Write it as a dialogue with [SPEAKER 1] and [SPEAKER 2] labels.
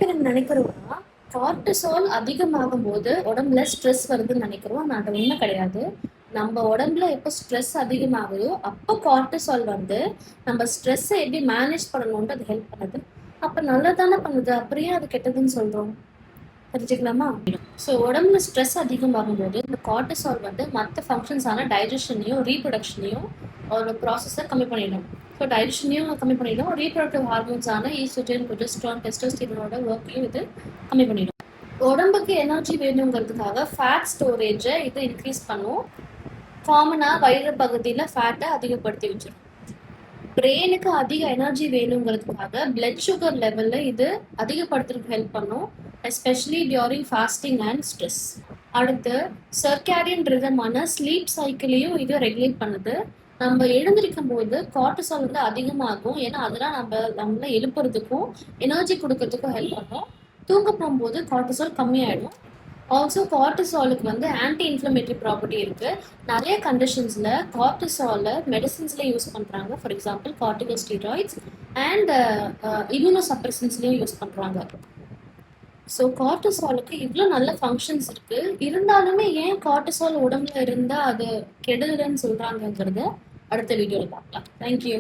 [SPEAKER 1] பேர் நினைக்கிறோம்னா கார்டிசால் அதிகமாகும் போது உடம்புல ஸ்ட்ரெஸ் வருதுன்னு நினைக்கிறோம். ஆனால் அது உண்மை கிடையாது. நம்ம உடம்புல எப்போ ஸ்ட்ரெஸ் அதிகமாகுதோ அப்போ கார்டிசால் வந்து நம்ம ஸ்ட்ரெஸ்ஸை எப்படி மேனேஜ் பண்ணணும்னு அது ஹெல்ப் பண்ணுது. அப்போ நல்லதானே பண்ணுது, அப்படியே அது கெட்டதுன்னு சொல்கிறோம். தெரிஞ்சுக்கலாமா? ஸோ உடம்புல ஸ்ட்ரெஸ் அதிகமாகும் போது இந்த கார்டிசால் வந்து மற்ற ஃபங்க்ஷன்ஸான டைஜஷனையும் ரீப்ரொடக்ஷனையும் ஒரு ப்ராசஸை கம்மி பண்ணிடும். ஸோ டைஜஷனையும் கம்மி பண்ணிடும், ரீப்ரொடக்டிவ் ஹார்மோன்ஸான ஈஸ்ட்ரோஜன், ப்ரொஜெஸ்டரான், டெஸ்டோஸ்டிரோனோட ஒர்க்கையும் இது கம்மி பண்ணிடும். உடம்புக்கு எனர்ஜி வேணுங்கிறதுக்காக ஃபேட் ஸ்டோரேஜை இது இன்க்ரீஸ் பண்ணும். காமனாக வயிறு பகுதியில் ஃபேட்டை அதிகப்படுத்தி வச்சிடும். பிரெயினுக்கு அதிக எனர்ஜி வேணுங்கிறதுக்காக பிளட் சுகர் லெவலில் இது அதிகப்படுத்துறதுக்கு ஹெல்ப் பண்ணும், especially during fasting and stress. அடுத்து சர்க்காடியன் ரிதமான ஸ்லீப் சைக்கிளையும் இது ரெகுலேட் பண்ணுது. நம்ம எழுந்திருக்கும் போது கார்டிசால் வந்து அதிகமாகும், ஏன்னா அதெல்லாம் நம்மள எழுப்புறதுக்கும் எனர்ஜி கொடுக்கறதுக்கும் ஹெல்ப் பண்ணும். தூங்க போகும்போது கார்டிசால் கம்மியாயிடும். ஆல்சோ கார்டிசாலுக்கு வந்து ஆன்டி இன்ஃப்ளமேட்டரி ப்ராப்பர்ட்டி இருக்குது. நிறைய கண்டிஷன்ஸில் கார்டிசாலை மெடிசின்ஸ்லேயும் யூஸ் பண்ணுறாங்க. ஃபார் எக்ஸாம்பிள் கார்டிகோஸ்டீராய்ட்ஸ் அண்ட் இம்யூனோசப்ரெசன்ஸ்லேயும் யூஸ் பண்ணுறாங்க. ஸோ கார்டிசாலுக்கு இவ்வளோ நல்ல ஃபங்க்ஷன்ஸ் இருக்குது. இருந்தாலுமே ஏன் கார்டிசால் உடம்புல இருந்தால் அது கெடுதல்னு சொல்கிறாங்கங்கிறத அடுத்த வீடியோவில் பார்க்கலாம். தேங்க்யூ.